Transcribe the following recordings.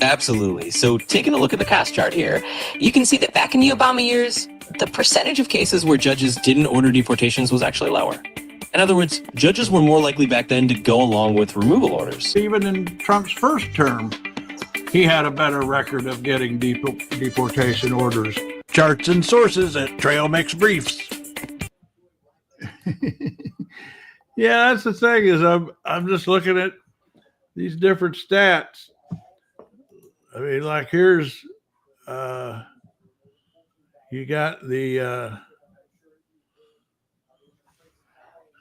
Absolutely. So taking a look at the cost chart here, you can see that back in the Obama years, the percentage of cases where judges didn't order deportations was actually lower. In other words, judges were more likely back then to go along with removal orders. Even in Trump's first term, he had a better record of getting deportation orders. Charts and sources at Trail Mix Briefs. Yeah, that's the thing is I'm just looking at these different stats. I mean, like here's you got the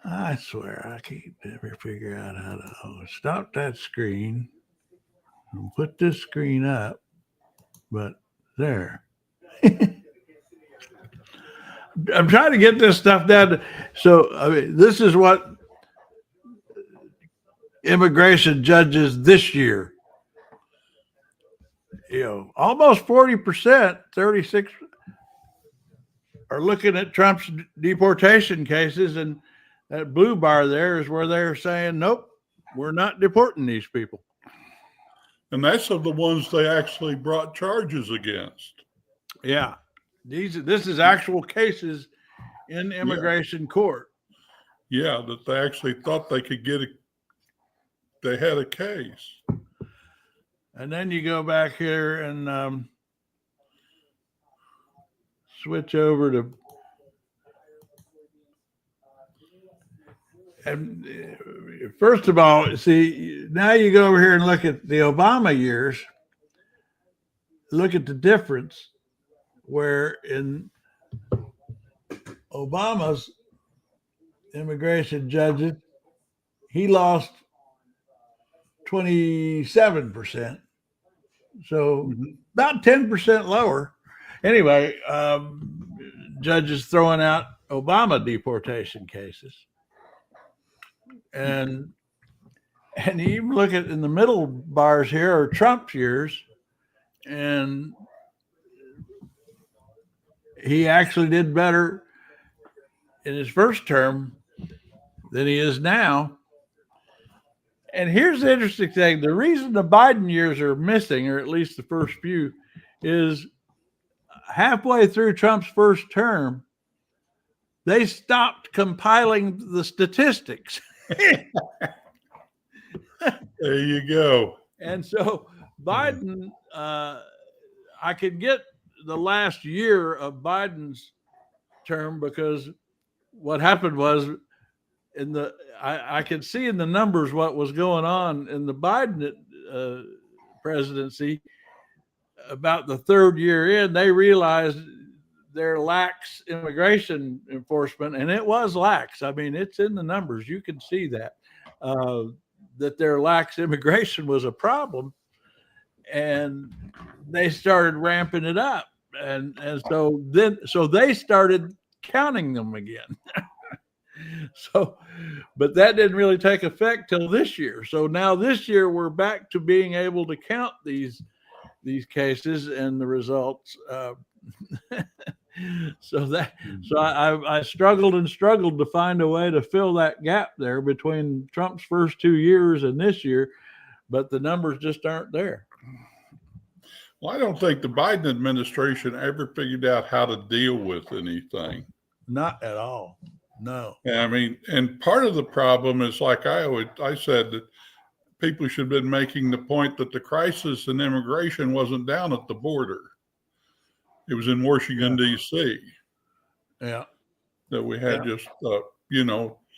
I swear I can't ever figure out how to stop that screen and put this screen up, but there. I'm trying to get this stuff down. So I mean, this is what immigration judges this year. Almost 40%, 36 are looking at Trump's deportation cases, and that blue bar there is where they're saying, nope, we're not deporting these people. And that's of the ones they actually brought charges against. Yeah. This is actual cases in immigration court. Yeah, that they actually thought they could they had a case. And then you go back here and switch over to, and first of all, see, now you go over here and look at the Obama years, look at the difference where in Obama's immigration judges, he lost 27%. So about 10% lower. Anyway, judges throwing out Obama deportation cases. And you even look at in the middle bars here are Trump's years, and he actually did better in his first term than he is now. And here's the interesting thing. The reason the Biden years are missing, or at least the first few, is halfway through Trump's first term, they stopped compiling the statistics. There you go. And so Biden, I could get the last year of Biden's term because what happened was I could see in the numbers what was going on in the Biden presidency. About the third year in, they realized their lax immigration enforcement, and it was lax. I mean, it's in the numbers. You can see that their lax immigration was a problem, and they started ramping it up, and so they started counting them again. But that didn't really take effect till this year. So now this year we're back to being able to count these cases and the results. So I struggled to find a way to fill that gap there between Trump's first 2 years and this year, but the numbers just aren't there. Well, I don't think the Biden administration ever figured out how to deal with anything. Not at all. No. I mean, and part of the problem is, like I said, that people should have been making the point that the crisis in immigration wasn't down at the border. It was in Washington, D.C. Yeah. That we had just,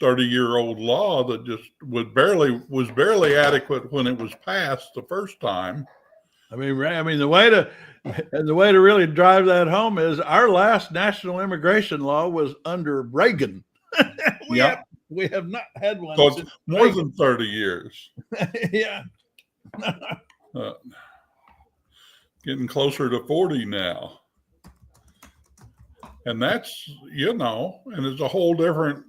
30-year-old law that just was barely adequate when it was passed the first time. I mean, the way to really drive that home is our last national immigration law was under Reagan. We have not had one. So it's more than 30 years. Yeah. Getting closer to 40 now. And that's, and it's a whole different,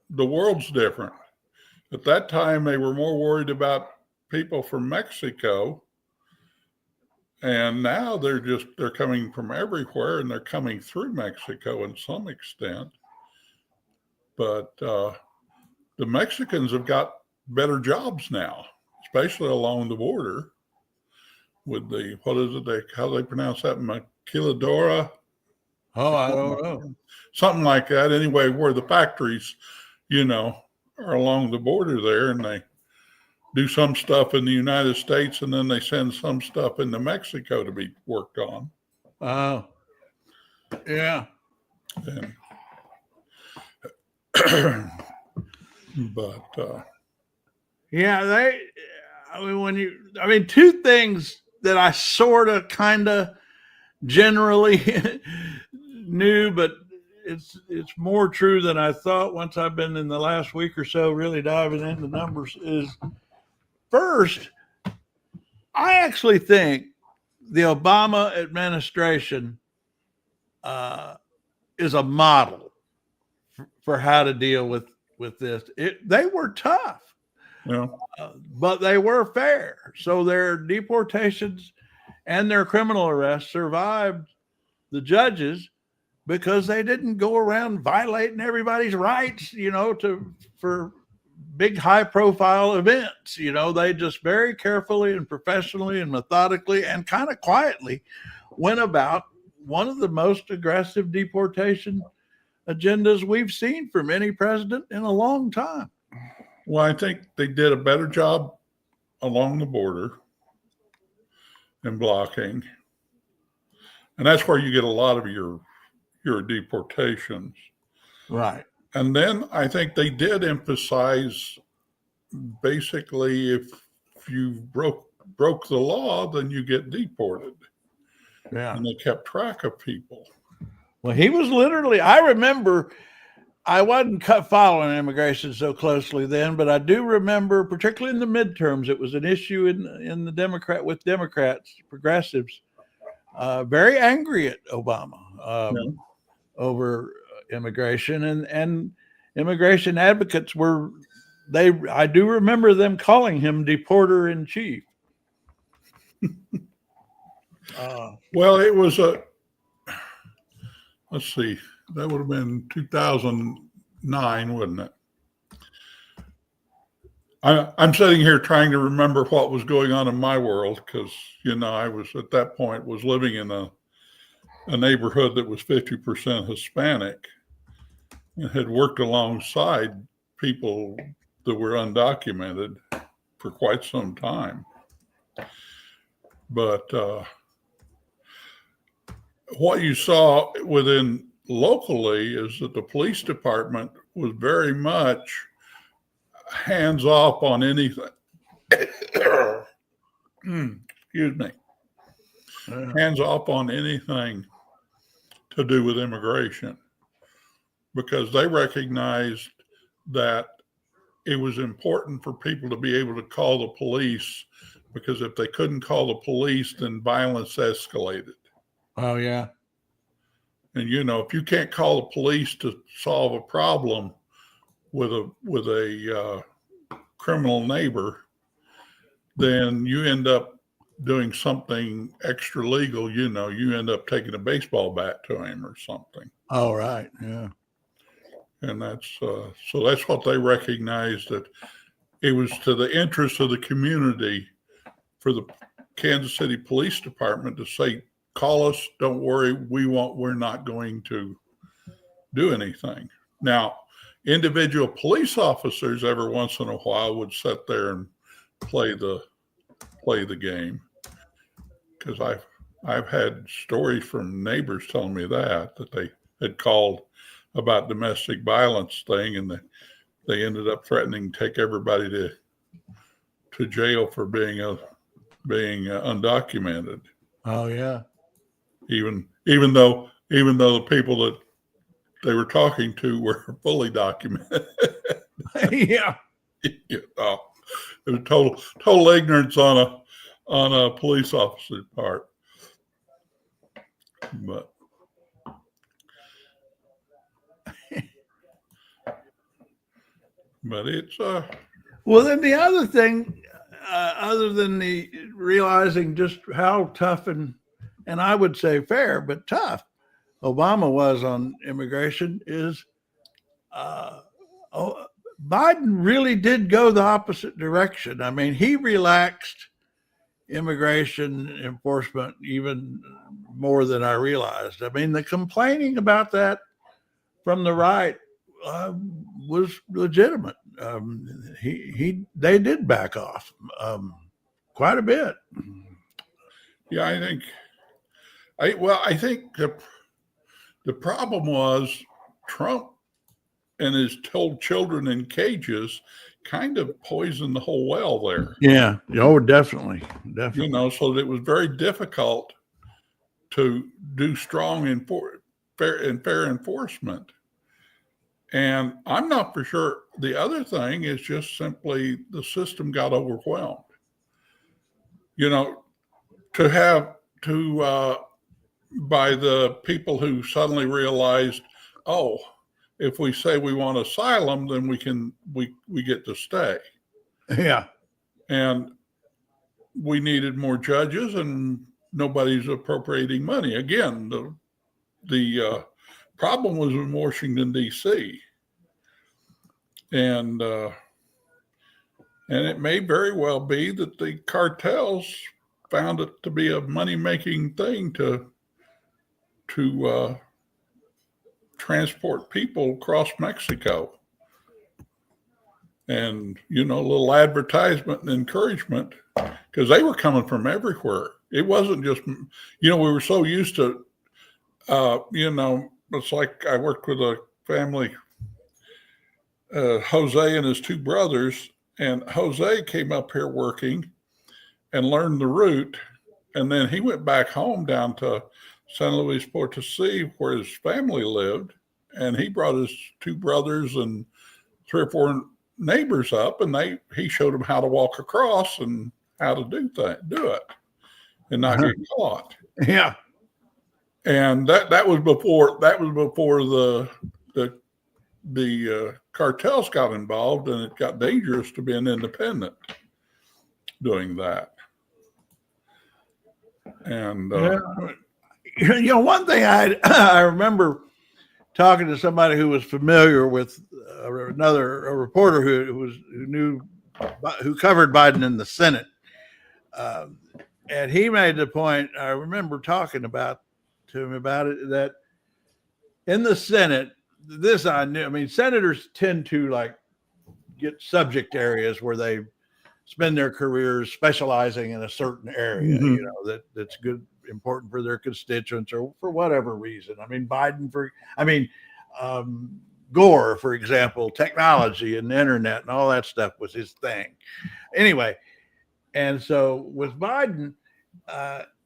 the world's different. At that time, they were more worried about people from Mexico. And now they're coming from everywhere, and they're coming through Mexico in some extent. But the Mexicans have got better jobs now, especially along the border. with the, what is it, how they pronounce that, maquiladora? Oh, I don't know. Something like that. Anyway, where the factories, are along the border there, and they do some stuff in the United States, and then they send some stuff into Mexico to be worked on. Oh, yeah. And, but Yeah, two things that I sort of kind of generally knew, but it's more true than I thought once I've been in the last week or so really diving into numbers is first, I actually think the Obama administration is a model for how to deal with this. They were tough. yeah. But they were fair. So their deportations and their criminal arrests survived the judges because they didn't go around violating everybody's rights, for big high profile events. They just very carefully and professionally and methodically and kind of quietly went about one of the most aggressive deportation agendas we've seen from any president in a long time. Well, I think they did a better job along the border and blocking. And that's where you get a lot of your deportations. Right. And then I think they did emphasize basically if you broke the law, then you get deported. Yeah. And they kept track of people. Well, he was literally, I remember, I wasn't following immigration so closely then, but I do remember, particularly in the midterms, it was an issue in the Democrats, progressives, very angry at Obama over immigration, and immigration advocates I do remember them calling him deporter in chief. Well, it was let's see, that would have been 2009, wouldn't it? I'm sitting here trying to remember what was going on in my world because, I was at that point was living in a neighborhood that was 50% Hispanic and had worked alongside people that were undocumented for quite some time. But what you saw within locally is that the police department was very much hands off on anything. Excuse me. Hands off on anything to do with immigration because they recognized that it was important for people to be able to call the police because if they couldn't call the police, then violence escalated. Oh, yeah. And, if you can't call the police to solve a problem with a criminal neighbor, then you end up doing something extra legal. You end up taking a baseball bat to him or something. Oh, right. Yeah. And that's so that's what they recognized, that it was to the interest of the community for the Kansas City Police Department to say, call us, don't worry, we're not going to do anything. Now, individual police officers every once in a while would sit there and play the game. Because I've had stories from neighbors telling me that they had called about domestic violence thing, and they ended up threatening to take everybody to jail for being undocumented. Oh, yeah. Even though the people that they were talking to were fully documented. Yeah. It was total ignorance on a police officer's part. But it's well, then the other thing, other than the realizing just how tough and I would say fair, but tough Obama was on immigration is Biden really did go the opposite direction. I mean, he relaxed immigration enforcement even more than I realized. I mean, the complaining about that from the right was legitimate. They did back off quite a bit. Yeah, I think the problem was Trump and his told children in cages kind of poisoned the whole well there. Yeah. Oh, definitely. You know, so it was very difficult to do strong and fair enforcement. And I'm not for sure. The other thing is just simply the system got overwhelmed. You know, by the people who suddenly realized, oh, if we say we want asylum, then we get to stay. Yeah. And we needed more judges, and nobody's appropriating money. Again, the problem was in Washington, D.C. And it may very well be that the cartels found it to be a money-making thing to transport people across Mexico. And, you know, a little advertisement and encouragement, because they were coming from everywhere. It wasn't just, you know, we were so used to, you know, it's like I worked with a family, Jose and his two brothers, and Jose came up here working and learned the route. And then he went back home down to San Luis Potosí, where his family lived. And he brought his two brothers and 3 or 4 neighbors up, and he showed them how to walk across and how to do it and not get caught. Yeah. And that was before the cartels got involved, and it got dangerous to be an independent doing that. And you know, one thing I remember talking to somebody who was familiar with a reporter who covered Biden in the Senate, and he made the point. I remember talking to him about it, that in the Senate, this I knew. I mean, senators tend to like get subject areas where they spend their careers specializing in a certain area, mm-hmm. you know, that's good, important for their constituents or for whatever reason. I mean, Gore, for example, technology and the internet and all that stuff was his thing. Anyway, and so with Biden,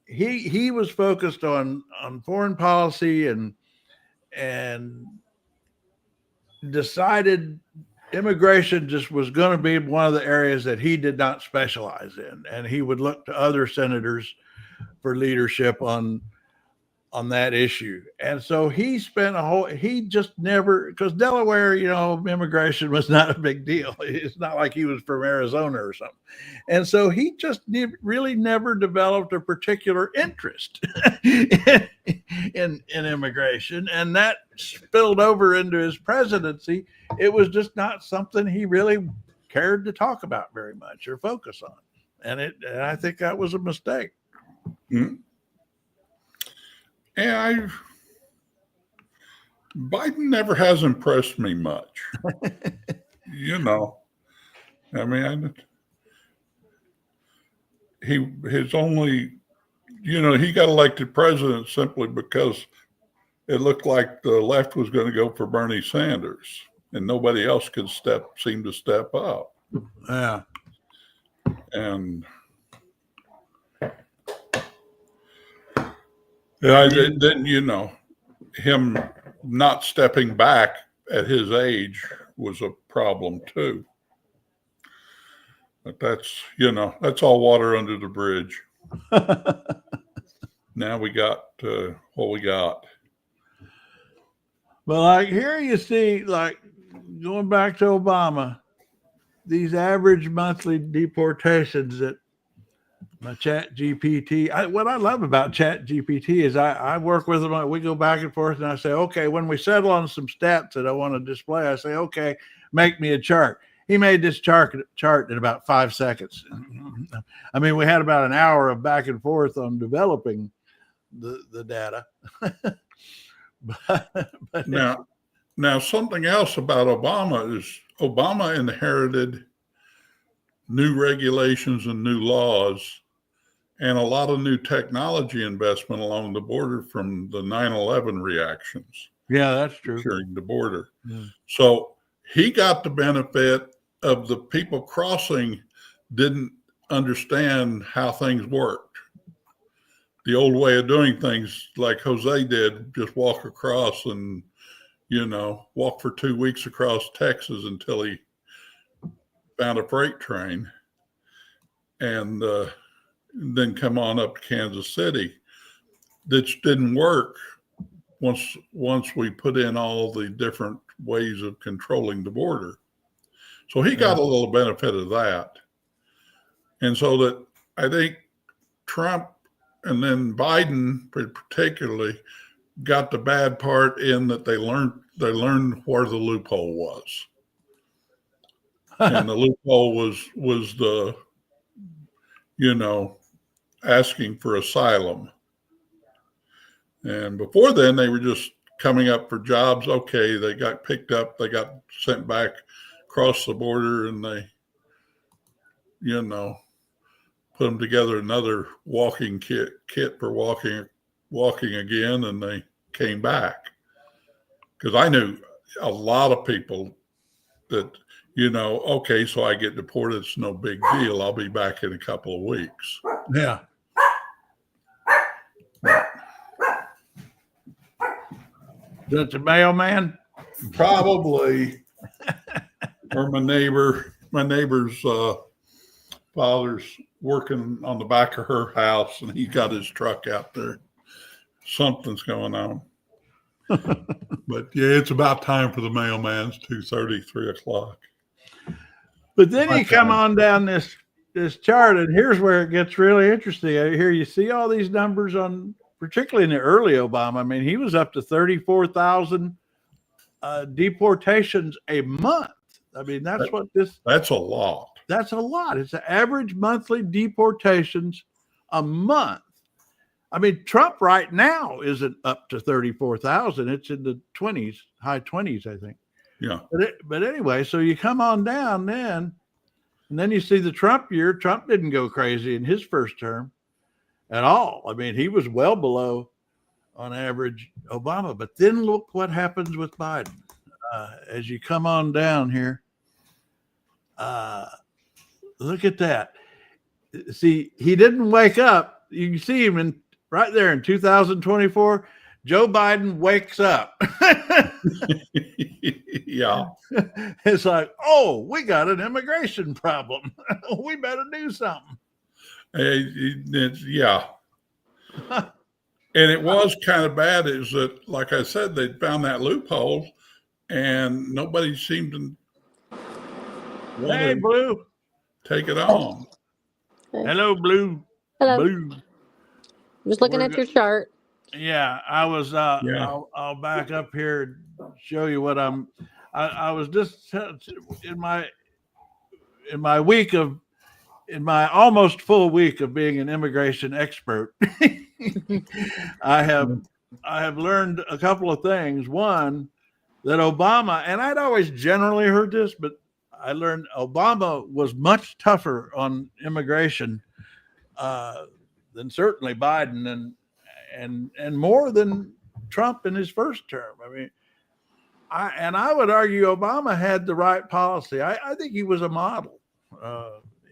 he was focused on foreign policy and decided immigration just was going to be one of the areas that he did not specialize in, and he would look to other senators for leadership on that issue. And so he just never, because Delaware, you know, immigration was not a big deal. It's not like he was from Arizona or something. And so he just really never developed a particular interest in immigration. And that spilled over into his presidency. It was just not something he really cared to talk about very much or focus on. And I think that was a mistake. Mm-hmm. And Biden never has impressed me much. You know, I mean, his only, you know, he got elected president simply because it looked like the left was going to go for Bernie Sanders, and nobody else could seem to step up. Yeah. And yeah, then, you know, him not stepping back at his age was a problem too. But that's, you know, that's all water under the bridge. Now we got what we got. Well, like here you see, like going back to Obama, these average monthly deportations that my Chat GPT. What I love about Chat GPT is I work with them. We go back and forth, and I say, okay, when we settle on some stats that I want to display, I say, okay, make me a chart. he made this chart in about 5 seconds. I mean, we had about an hour of back and forth on developing the data. but now something else about Obama is Obama inherited new regulations and new laws and a lot of new technology investment along the border from the 9/11 reactions. Yeah, that's true. Securing the border. Yeah. So he got the benefit of the people crossing didn't understand how things worked. The old way of doing things, like Jose did, just walk across and, walk for 2 weeks across Texas until he found a freight train and then come on up to Kansas City. That didn't work once we put in all the different ways of controlling the border. So he got a little benefit of that. And so that I think Trump and then Biden particularly got the bad part in that they learned where the loophole was. And the loophole was the, asking for asylum. And before then, they were just coming up for jobs. Okay, they got picked up, they got sent back across the border, and they, put them together another walking kit for walking again, and they came back. Because I knew a lot of people that, okay, so I get deported, it's no big deal. I'll be back in a couple of weeks. Yeah. That's a mailman? Probably. Or my neighbor's father's working on the back of her house, and he got his truck out there. Something's going on. But yeah, it's about time for the mailman. It's 2:30, 3 o'clock. But then you come on down this chart, and here's where it gets really interesting. Here you see all these numbers on, particularly in the early Obama. I mean, he was up to 34,000 deportations a month. I mean, that's a lot. That's a lot. It's an average monthly deportations a month. I mean, Trump right now isn't up to 34,000. It's in the 20s, high 20s, I think. Yeah. But anyway, so you come on down then, and then you see the Trump year. Trump didn't go crazy in his first term at all. I mean, he was well below on average Obama. But then look what happens with Biden. As you come on down here, look at that. See, he didn't wake up. You can see him right there in 2024. Joe Biden wakes up. Yeah. It's like, oh, we got an immigration problem. We better do something. Yeah. And it was kind of bad is that, like I said, they found that loophole and nobody seemed to want Blue. Take it on. Hello, Blue. Hello. Blue. Just looking at your chart. Yeah, I was. I'll back up here and show you what I was just in my almost full week of being an immigration expert. I have learned a couple of things. One, that Obama, and I'd always generally heard this, but I learned Obama was much tougher on immigration than certainly Biden, and more than Trump in his first term. I mean, I would argue Obama had the right policy. I think he was a model.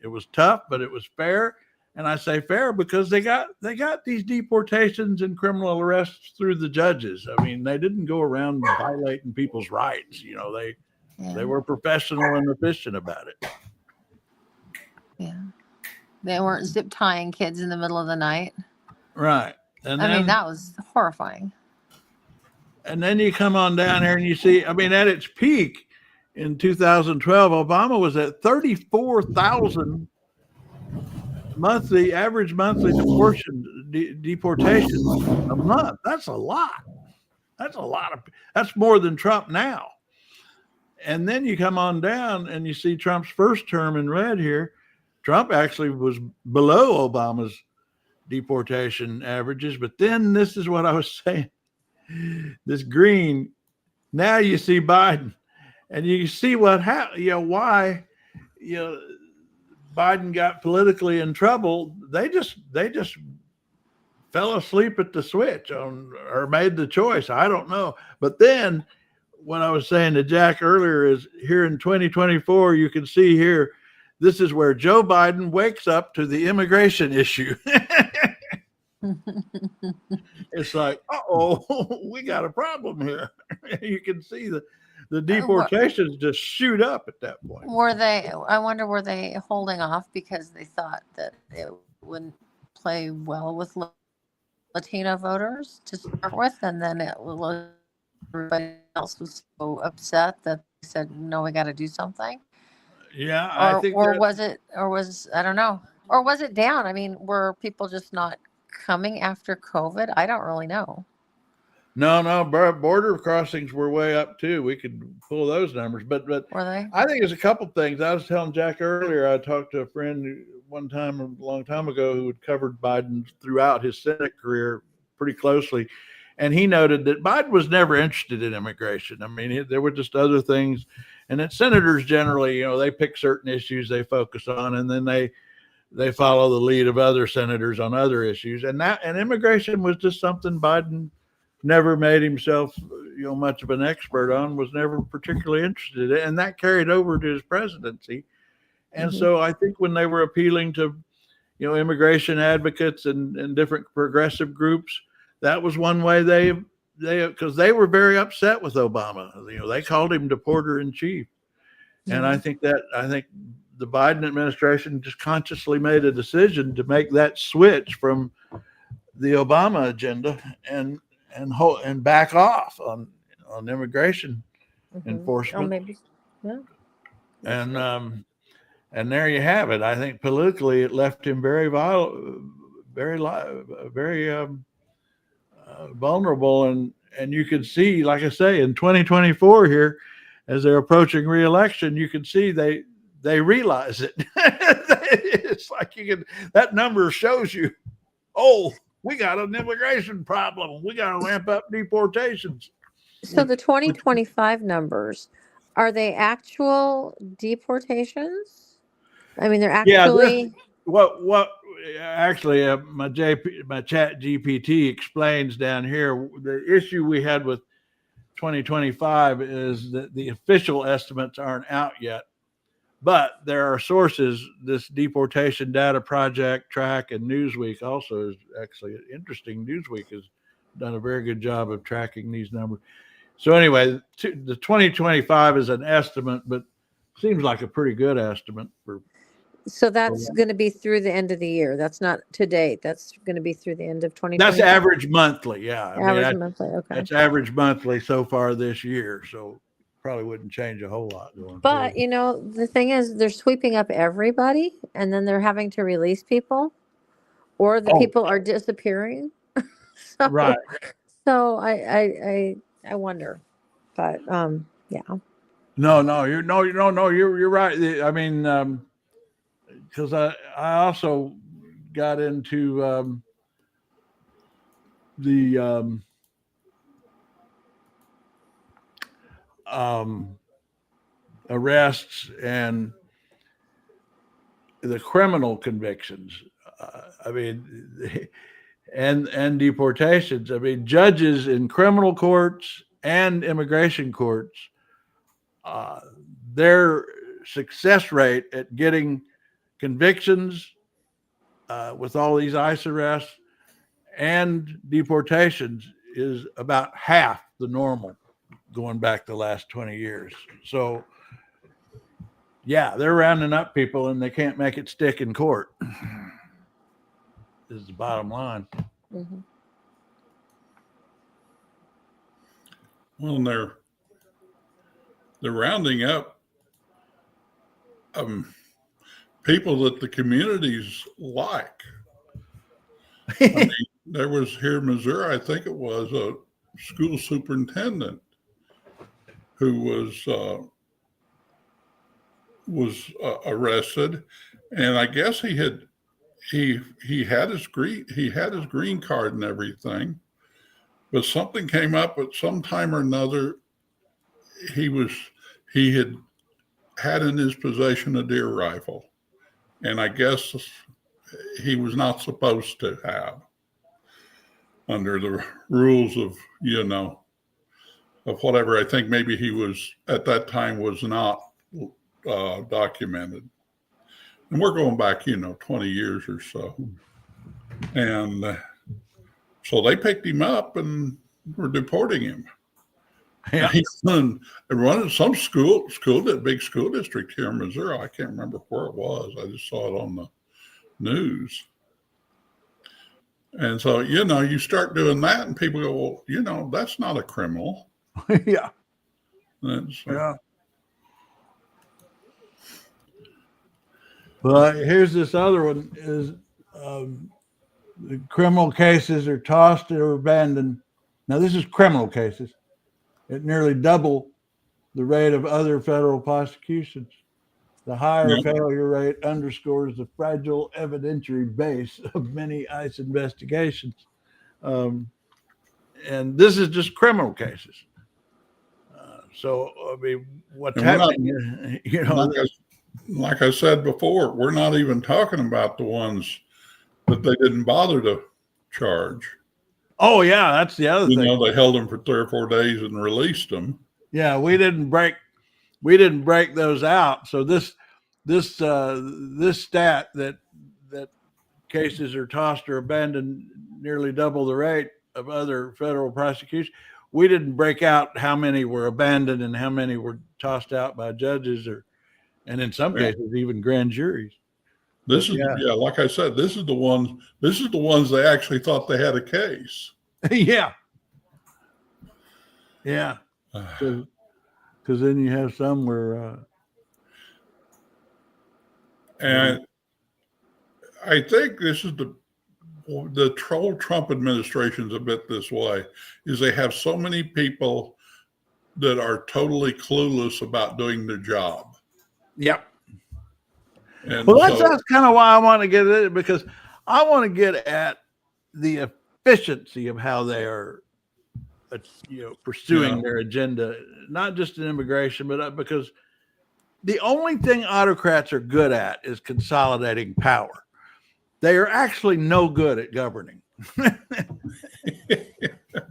It was tough, but it was fair. And I say fair because they got these deportations and criminal arrests through the judges. I mean, they didn't go around violating people's rights. They were professional and efficient about it. Yeah. They weren't zip tying kids in the middle of the night. Right. And I mean, that was horrifying. And then you come on down here and you see, I mean, at its peak in 2012, Obama was at 34,000 average monthly deportations a month. That's a lot. That's more than Trump now. And then you come on down and you see Trump's first term in red here. Trump actually was below Obama's deportation averages. But then this is what I was saying. This green, now you see Biden, and you see what happened, why, Biden got politically in trouble. They just fell asleep at the switch or made the choice. I don't know. But then what I was saying to Jack earlier is here in 2024, you can see here, this is where Joe Biden wakes up to the immigration issue. It's like, we got a problem here. You can see the deportations just shoot up at that point. I wonder, were they holding off because they thought that it wouldn't play well with Latino voters to start with, and then everybody else was so upset that they said, no, we got to do something? Yeah, I think was I don't know, or was it down? I mean, were people just not coming after COVID? I don't really know. No, border crossings were way up too. We could pull those numbers, but Were they? I think there's a couple things. I was telling Jack earlier, I talked to a friend one time a long time ago who had covered Biden throughout his Senate career pretty closely, and he noted that Biden was never interested in immigration. I mean, there were just other things, and that senators generally, they pick certain issues they focus on, and then they follow the lead of other senators on other issues, and immigration was just something Biden never made himself, much of an expert on, was never particularly interested in, and that carried over to his presidency. And so I think when they were appealing to, immigration advocates and different progressive groups, that was one way because they were very upset with Obama. They called him deporter in chief. And I think the Biden administration just consciously made a decision to make that switch from the Obama agenda and back off on immigration enforcement. Oh, maybe. Yeah. And there you have it. I think politically it left him very vulnerable, and you can see, like I say, in 2024 here, as they're approaching re-election, you can see they realize it. It's like that number shows you, we got an immigration problem. We got to ramp up deportations. So the 2025 numbers, are they actual deportations? I mean, they're actually. What actually my chat GPT explains down here, the issue we had with 2025 is that the official estimates aren't out yet. But there are sources, this Deportation Data Project, Track, and Newsweek also is actually interesting. Newsweek has done a very good job of tracking these numbers. So anyway, the 2025 is an estimate, but seems like a pretty good estimate. So that's going to be through the end of the year. That's not to date. That's going to be through the end of 2025. That's average monthly, yeah. Monthly, okay. That's average monthly so far this year, so probably wouldn't change a whole lot going But forward. the thing is, they're sweeping up everybody, and then they're having to release people, or the people are disappearing. Right. So I wonder, but yeah. No, you're right. I mean, because I also got into the arrests and the criminal convictions. I mean, and deportations. I mean, judges in criminal courts and immigration courts, their success rate at getting convictions with all these ICE arrests and deportations is about half the normal going back the last 20 years. So yeah, they're rounding up people and they can't make it stick in court. Is the bottom line. Mm-hmm. Well, and they're rounding up people that the communities like. I mean, there was here in Missouri, I think it was a school superintendent who was was arrested, and I guess he had his green card and everything, but something came up at some time or another. He had in his possession a deer rifle, and I guess he was not supposed to have under the rules of of whatever. I think maybe he was at that time was not documented, and we're going back 20 years or so, and so they picked him up and were deporting him. Yeah. He's running some big school district here in Missouri. I can't remember where it was. I just saw it on the news. And so, you start doing that and people go, well, that's not a criminal. Yeah. Yeah. Well, here's this other one is the criminal cases are tossed or abandoned. Now, this is criminal cases at nearly double the rate of other federal prosecutions. The higher failure rate underscores the fragile evidentiary base of many ICE investigations. And this is just criminal cases. So, I mean, what's happening, like I said before, we're not even talking about the ones that they didn't bother to charge. Oh, yeah, that's the other thing. They held them for 3 or 4 days and released them. Yeah, we didn't break those out. So this stat that cases are tossed or abandoned nearly double the rate of other federal prosecutions. We didn't break out how many were abandoned and how many were tossed out by judges and in some cases even grand juries. This is like I said, this is the ones they actually thought they had a case. Yeah. Yeah. Because then you have some where and I think this is the troll Trump administration's a bit this way, is they have so many people that are totally clueless about doing their job. Yep. And well, that's kind of why I want to get at it, because I want to get at the efficiency of how they are, pursuing their agenda, not just in immigration, but because the only thing autocrats are good at is consolidating power. They are actually no good at governing.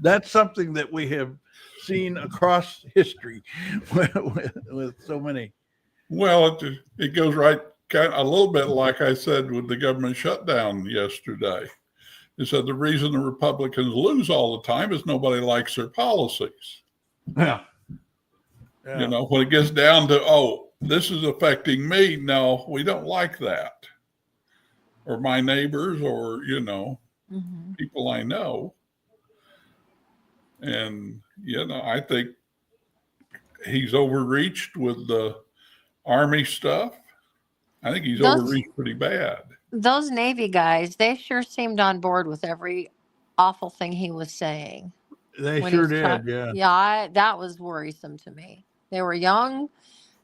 That's something that we have seen across history with so many. Well, it goes right a little bit like I said with the government shutdown yesterday. It said the reason the Republicans lose all the time is nobody likes their policies. Yeah. When it gets down to, this is affecting me. No, we don't like that. Or my neighbors or, people I know. And, I think he's overreached with the Army stuff. I think he's overreached pretty bad. Those Navy guys, they sure seemed on board with every awful thing he was saying. They sure did, yeah. Yeah, that was worrisome to me. They were young.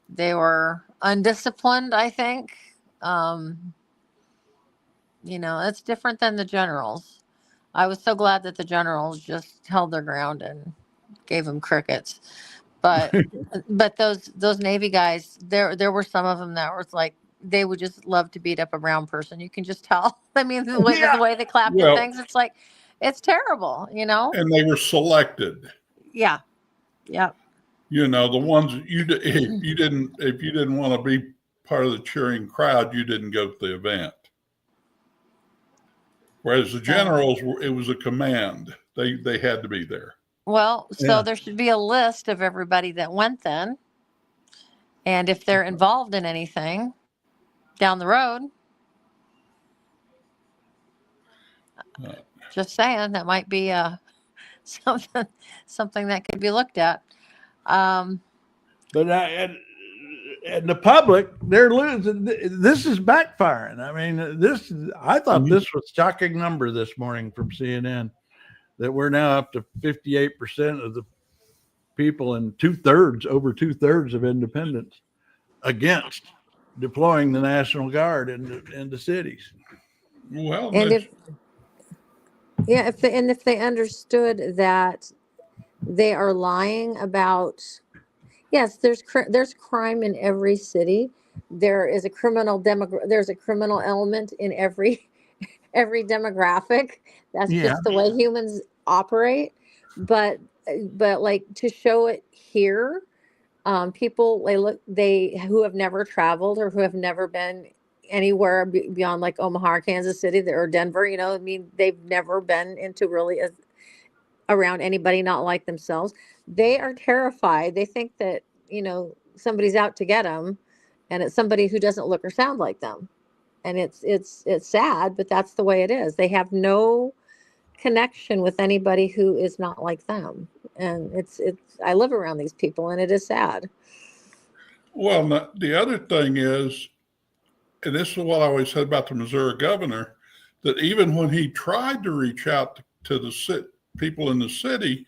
They were undisciplined, I think. It's different than the generals. I was so glad that the generals just held their ground and gave them crickets. But those Navy guys, there were some of them that was like, they would just love to beat up a brown person. You can just tell. I mean, the way they clapped at things, it's like, it's terrible, And they were selected. Yeah. Yeah. The ones if you didn't want to be part of the cheering crowd, you didn't go to the event. Whereas the generals, it was a command. They had to be there. Well, so there should be a list of everybody that went then. And if they're involved in anything down the road, just saying, that might be something that could be looked at. But and the public, they're losing. This is backfiring. I mean, I thought this was a shocking number this morning from CNN, that we're now up to 58% of the people and over two thirds of independents against deploying the National Guard in the cities. Well, And if they understood that they are lying about, yes, there's crime in every city. There is a there's a criminal element in every demographic. That's Yeah. just the way humans operate. But like to show it here, people they who have never traveled or who have never been anywhere beyond like Omaha or Kansas City or Denver, I mean, they've never been into really around anybody not like themselves. They are terrified. They think that, somebody's out to get them, and it's somebody who doesn't look or sound like them. And it's sad, but that's the way it is. They have no connection with anybody who is not like them. And it's I live around these people, and it is sad. well, the other thing is, and this is what I always said about the Missouri governor, that even when he tried to reach out to the people in the city,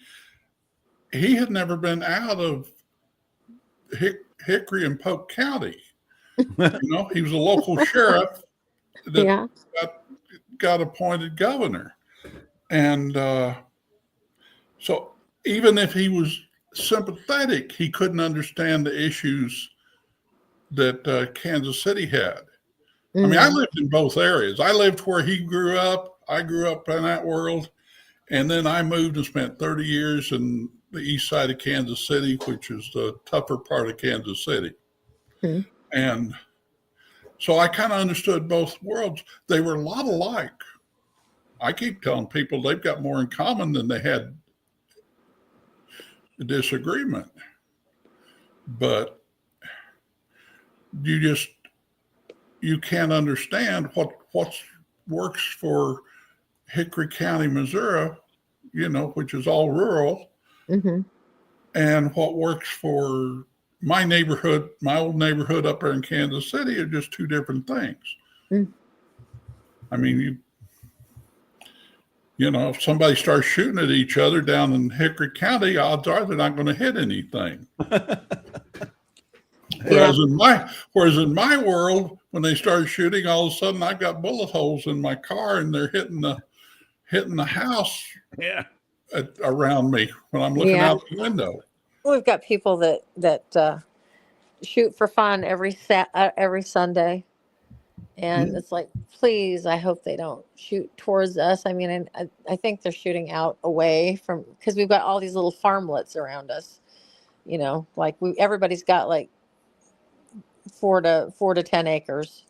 he had never been out of Hickory and Polk County. He was a local sheriff that got appointed governor. And so even if he was sympathetic, he couldn't understand the issues that Kansas City had. I mean, I lived in both areas. I lived where he grew up. I grew up in that world. And then I moved and spent 30 years in the east side of Kansas City, which is the tougher part of Kansas City. Mm-hmm. And so I kind of understood both worlds. They were a lot alike. I keep telling people they've got more in common than they had a disagreement. But you can't understand what works for Hickory County, Missouri, which is all rural, and what works for my neighborhood, my old neighborhood up there in Kansas City, are just two different things. I mean, if somebody starts shooting at each other down in Hickory County, odds are they're not going to hit anything. Whereas in my world, when they start shooting, all of a sudden I've got bullet holes in my car, and they're hitting the house around me when I'm looking out the window. We've got people that shoot for fun every Sunday, and it's like, please, I hope they don't shoot towards us. I mean, I think they're shooting out away from, because we've got all these little farmlets around us. Like everybody's got like 4 to 10 acres.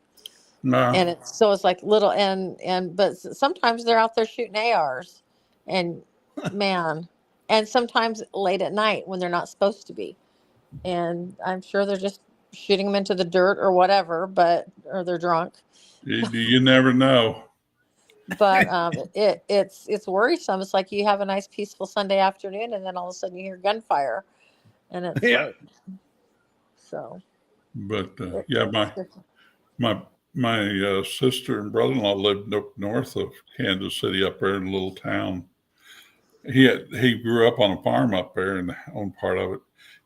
No. And it's like little, but sometimes they're out there shooting ARs, and man, and sometimes late at night when they're not supposed to be. And I'm sure they're just shooting them into the dirt or whatever, or they're drunk. You never know. But it's worrisome. It's like you have a nice peaceful Sunday afternoon, and then all of a sudden you hear gunfire, and it's like, so. But my sister and brother-in-law lived up north of Kansas City, up there in a little town. He grew up on a farm up there and owned part of it.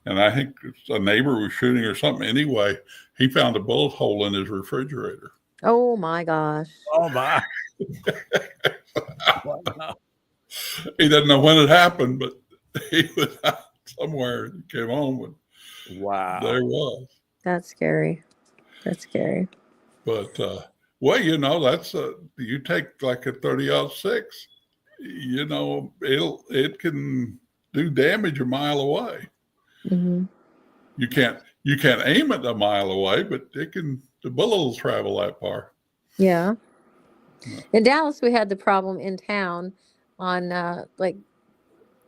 And I think a neighbor was shooting or something. Anyway, he found a bullet hole in his refrigerator. Oh my gosh. Oh my. Wow. He doesn't know when it happened, but he was out somewhere and came home and there it was. That's scary. But that's you take like a 30-06, it can do damage a mile away. You can't aim it a mile away, but the bullet will travel that far. Yeah. In Dallas, we had the problem in town on like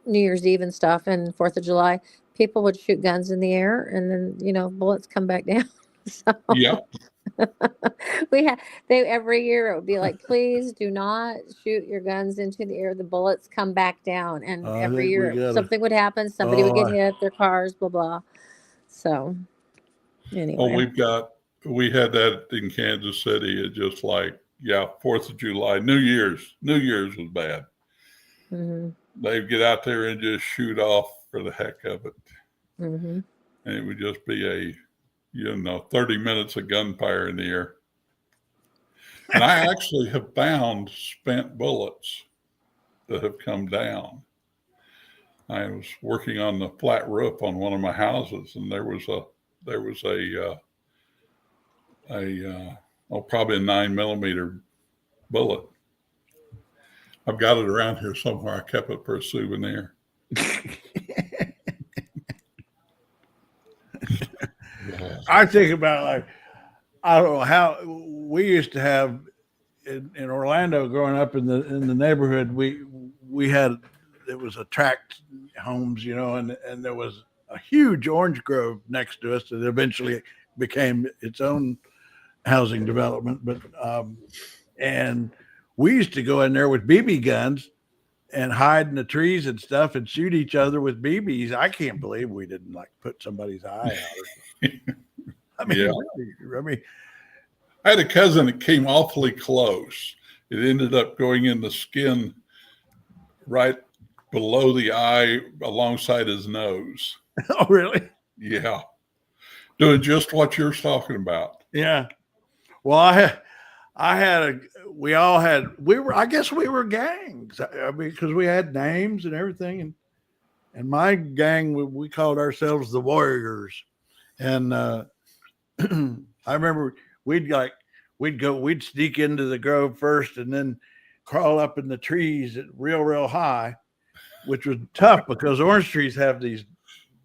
New Year's Eve and stuff, and 4th of July. People would shoot guns in the air, and then bullets come back down. So yeah. Every year it would be like, please do not shoot your guns into the air. The bullets come back down, and every year something would happen. Somebody would get hit, their cars, blah blah. So anyway, we had that in Kansas City. It just like 4th of July, New Year's was bad. They'd get out there and just shoot off for the heck of it, and it would just be 30 minutes of gunfire in the air. And I actually have found spent bullets that have come down. I was working on the flat roof on one of my houses, and there was probably a 9mm bullet. I've got it around here somewhere. I kept it for a souvenir. I think about, like, I don't know how we used to have in Orlando growing up in the neighborhood. We had, it was a tract homes, and there was a huge orange grove next to us that eventually became its own housing development. But and we used to go in there with BB guns and hide in the trees and stuff and shoot each other with BBs. I can't believe we didn't, like, put somebody's eye out. I mean, Yeah. really, I had a cousin that came awfully close. It ended up going in the skin right below the eye alongside his nose. oh, really? Yeah. Doing just what you're talking about. Yeah. Well, I guess we were gangs. I mean, because we had names and everything. And my gang, we called ourselves the Warriors. And I remember we'd sneak into the grove first and then crawl up in the trees at real high, which was tough because orange trees have these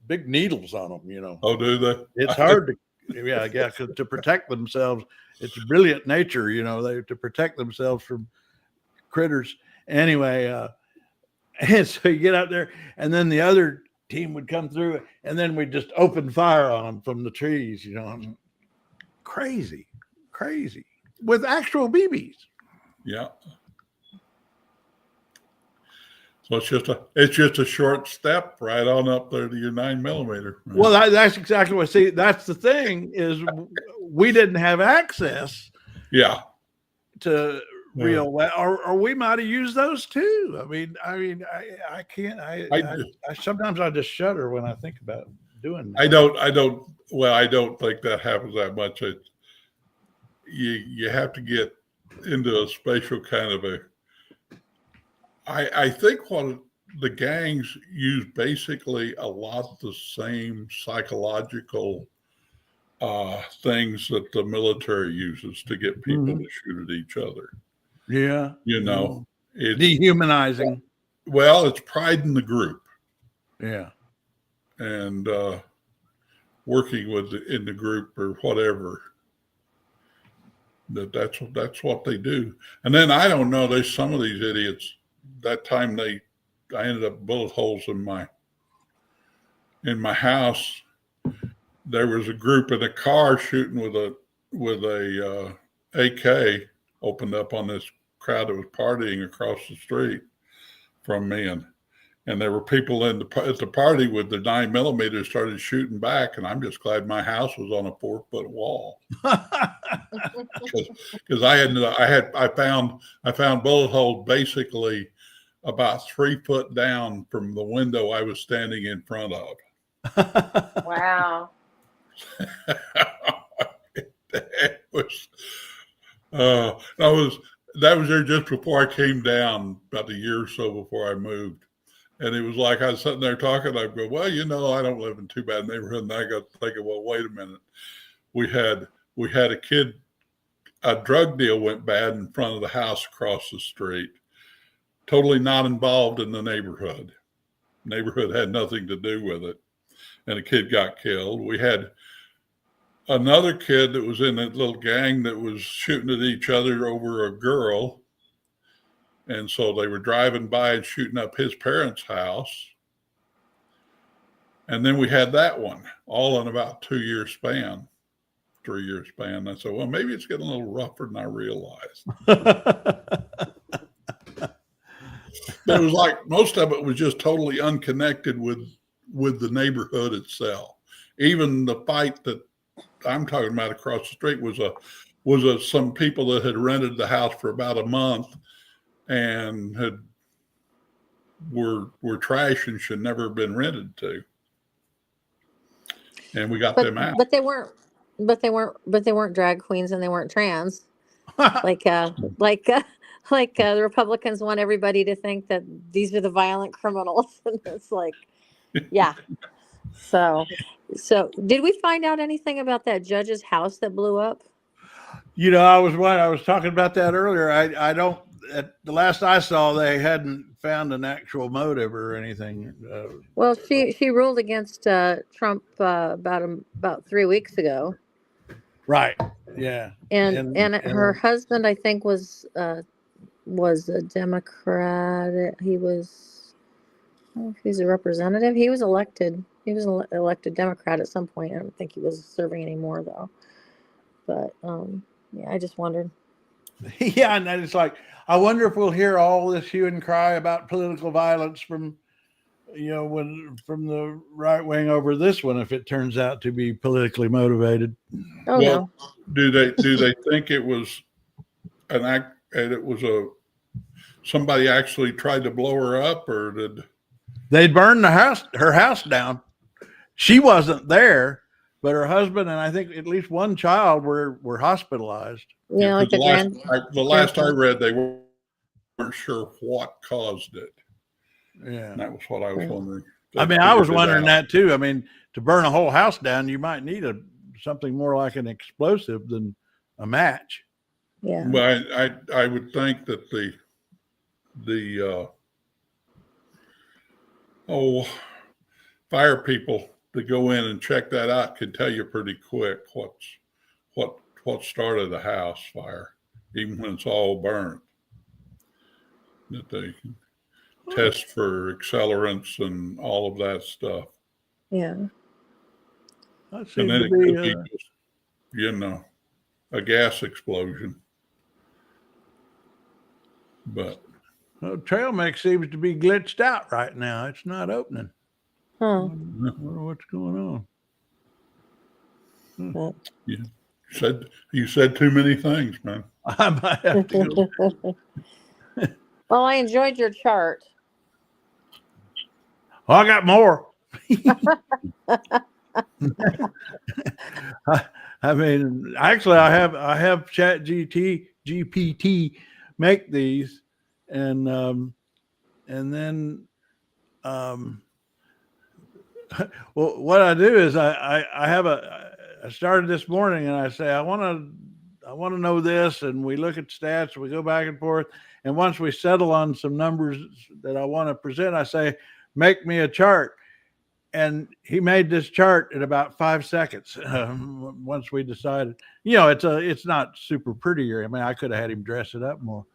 big needles on them, Oh, do they? It's hard to protect themselves. It's brilliant nature, they to protect themselves from critters. Anyway, and so you get out there, and then the other team would come through, and then we'd just open fire on them from the trees, Crazy with actual BBs. Yeah. So it's just a short step right on up there to your 9mm. Well, that's exactly what. See, that's the thing, is we didn't have access. Yeah. To real, or we might have used those too. I can't. I sometimes I just shudder when I think about doing that. I don't think that happens that much. You have to get into a special kind of a. I think what the gangs use basically a lot of the same psychological things that the military uses to get people to shoot at each other. Yeah. It's dehumanizing. Well, it's pride in the group. Yeah. And working in the group or whatever. That's what they do. And then I don't know, there's some of these idiots. That time I ended up bullet holes in my house. There was a group in a car shooting with a AK opened up on this crowd that was partying across the street from me, and there were people at the party with the 9mm started shooting back, and I'm just glad my house was on a 4-foot wall because I found bullet holes basically about 3 foot down from the window I was standing in front of. Wow. That was there just before I came down, about a year or so before I moved. And it was like I was sitting there talking, I'd go, well, I don't live in too bad a neighborhood. And I got thinking, well, wait a minute. We had a kid, a drug deal went bad in front of the house across the street. Totally not involved in the neighborhood. Neighborhood had nothing to do with it. And a kid got killed. We had another kid that was in that little gang that was shooting at each other over a girl. And so they were driving by and shooting up his parents' house. And then we had that one, all in about 2-year span, 3-year span. I said, well, maybe it's getting a little rougher than I realized. But it was like most of it was just totally unconnected with the neighborhood itself. Even the fight that I'm talking about across the street was some people that had rented the house for about a month and were trash and should never have been rented to. And we got them out. But they weren't but they weren't drag queens and they weren't trans. Like the Republicans want everybody to think that these are the violent criminals, and it's like, yeah. So did we find out anything about that judge's house that blew up? I was talking about that earlier. I don't. At the last I saw, they hadn't found an actual motive or anything. Well, she ruled against Trump about 3 weeks ago. Right. Yeah. And her husband, I think, was a Democrat. He was, I don't know if he's a representative. He was elected. He was an elected Democrat at some point. I don't think he was serving anymore though. But yeah, I just wondered. Yeah, and then it's like, I wonder if we'll hear all this hue and cry about political violence from the right wing over this one, if it turns out to be politically motivated. Oh, well, no. Do they think it was an act, and it was somebody actually tried to blow her up, or did they burn her house down? She wasn't there, but her husband and I think at least one child were hospitalized. Yeah, like the last I read, they weren't sure what caused it. Yeah, and that was what I was wondering. I mean, I was wondering that too. I mean, to burn a whole house down, you might need something more like an explosive than a match. Yeah. But I would think that the fire people to go in and check that out could tell you pretty quick what started the house fire, even when it's all burnt. That they can test for accelerants and all of that stuff. Yeah. That And then it could be just, a gas explosion. But trail mix seems to be glitched out right now. It's not opening. Huh. I wonder what's going on. Yeah. You said too many things, man. I might have to go. Well, I enjoyed your chart. I got more. I mean, actually, I have GPT make these, and then well, what I do is I started this morning and I say I want to know this, and we look at stats, we go back and forth, and once we settle on some numbers that I want to present, I say, make me a chart. And he made this chart in about 5 seconds. Once we decided, it's not super pretty. I mean, I could have had him dress it up more,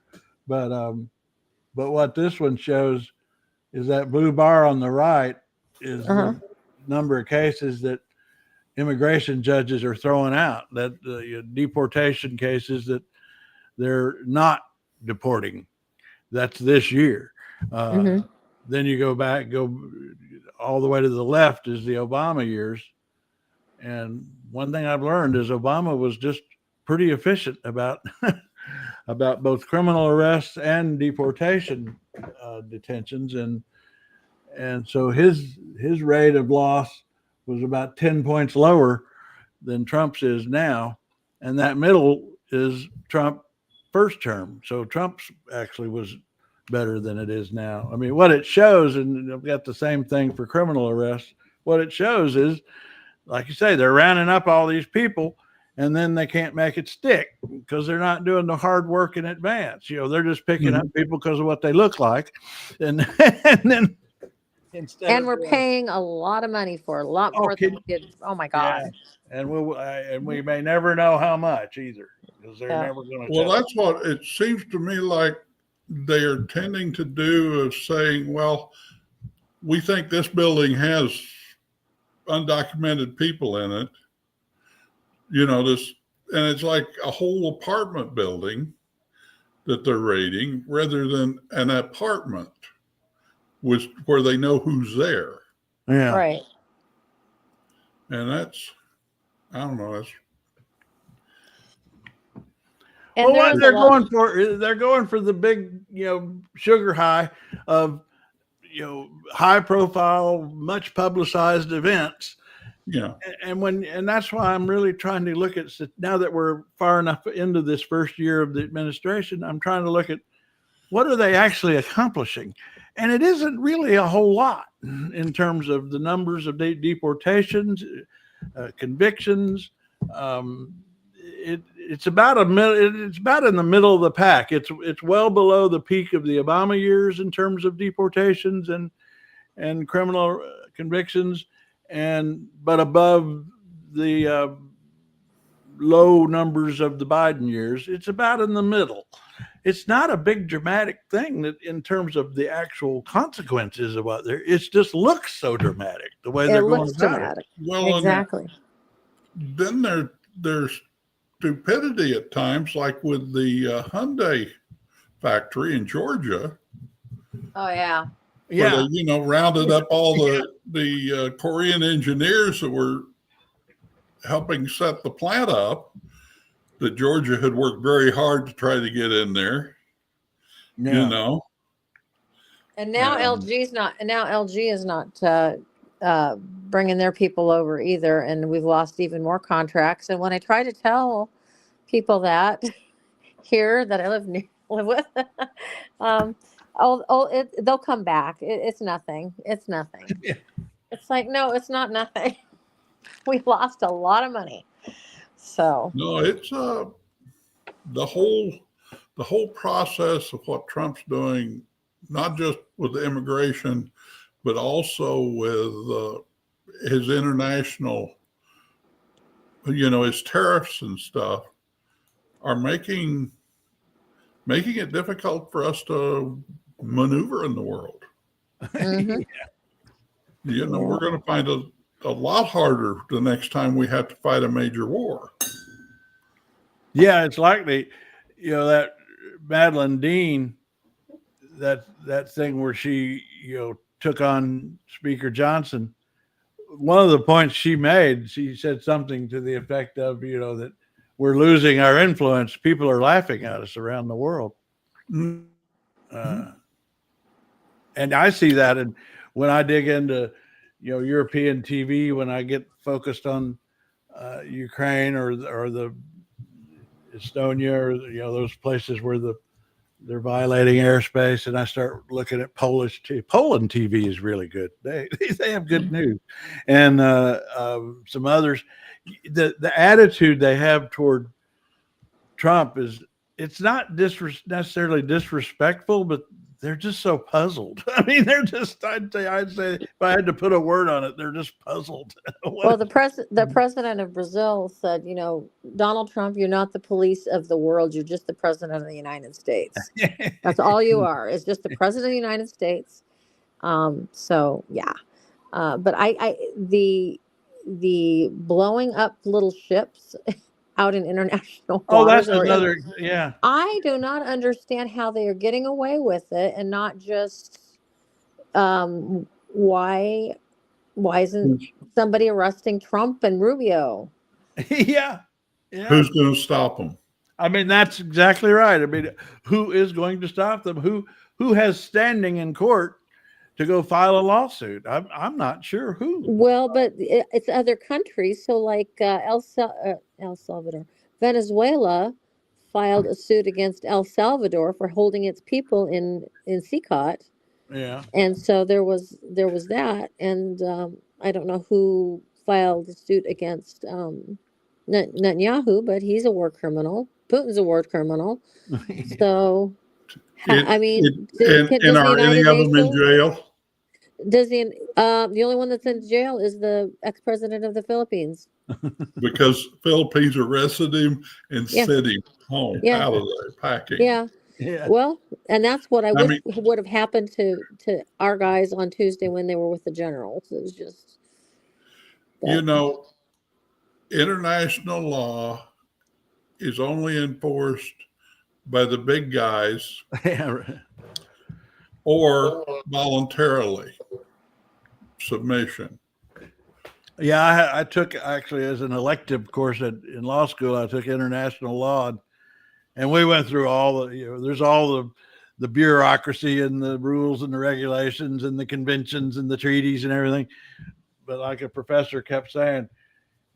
but what this one shows is that blue bar on the right is the number of cases that immigration judges are throwing out, that deportation cases that they're not deporting. That's this year. Then you go all the way to the left is the Obama years. And one thing I've learned is Obama was just pretty efficient about both criminal arrests and deportation detentions. And so his rate of loss was about 10 points lower than Trump's is now. And that middle is Trump first term. So Trump's actually was better than it is now. I mean, what it shows, and I've got the same thing for criminal arrests, what it shows is, like you say, they're rounding up all these people and then they can't make it stick because they're not doing the hard work in advance. They're just picking up people because of what they look like. And then and we're paying a lot of money for a lot more than we did. Oh my God. Yeah. And we may never know how much either, because they're never going to. Well, that's what it seems to me like they are tending to do, is saying, well, we think this building has undocumented people in it. And it's like a whole apartment building that they're raiding rather than an apartment where they know who's there. Yeah. Right. And that's, I don't know. And what they're going for the big, sugar high of, high profile, much publicized events. Yeah. And that's why I'm really trying to look at, now that we're far enough into this first year of the administration, I'm trying to look at what are they actually accomplishing. And it isn't really a whole lot in terms of the numbers of deportations, convictions. It's about it's about in the middle of the pack. It's well below the peak of the Obama years in terms of deportations and criminal convictions, but above the low numbers of the Biden years. It's about in the middle. It's not a big dramatic thing that in terms of the actual consequences of what it just looks so dramatic the way they're going about dramatic. it. Well, Exactly. then there's stupidity at times, like with the Hyundai factory in Georgia, Oh yeah. where they, rounded up all the Korean engineers that were helping set the plant up, that Georgia had worked very hard to try to get in there. Yeah. And now LG is not bringing their people over either, and we've lost even more contracts. And when I try to tell people that here that I live with, they'll come back. It's nothing. It's nothing. Yeah. It's like, no, it's not nothing. We lost a lot of money. So no, it's the whole process of what Trump's doing, not just with the immigration, but also with his international, his tariffs and stuff, are making it difficult for us to maneuver in the world. mhm. We're going to find it a lot harder the next time we have to fight a major war. Yeah, it's likely, that Madeline Dean, that thing where she, took on Speaker Johnson. One of the points she made, she said something to the effect of, that we're losing our influence. People are laughing at us around the world. Mm-hmm. And I see that, and when I dig into, European TV, when I get focused on Ukraine or the Estonia, or those places where they're violating airspace, and I start looking at Poland TV is really good. They have good news, and some others. The attitude they have toward Trump it's not necessarily disrespectful, but they're just so puzzled. I mean, they're just, I'd say if I had to put a word on it, they're just puzzled. Well, the president of Brazil said, Donald Trump, you're not the police of the world. You're just the president of the United States. That's all you are. It's just the president of the United States. So yeah. But the blowing up little ships out in international waters. That's another, yeah. I do not understand how they are getting away with it, and not just why isn't somebody arresting Trump and Rubio? Yeah. Who's going to stop them? I mean, that's exactly right. I mean, who is going to stop them? Who has standing in court to go file a lawsuit? I'm not sure who. Well, but it's other countries. So like El Salvador, Venezuela filed a suit against El Salvador for holding its people in CCOT. Yeah. And so there was that, and I don't know who filed a suit against Netanyahu, but he's a war criminal. Putin's a war criminal. Yeah. So, I mean, are any of them in jail? Does the only one that's in jail is the ex-president of the Philippines? Because Philippines arrested him and sent him home out of there packing. Yeah. Yeah. Well, and that's what I would have happened to our guys on Tuesday when they were with the generals. It was just, international law is only enforced by the big guys or voluntarily submission. Yeah, I took actually as an elective course in law school. I took international law, and we went through all the. There's all the bureaucracy and the rules and the regulations and the conventions and the treaties and everything. like a professor kept saying,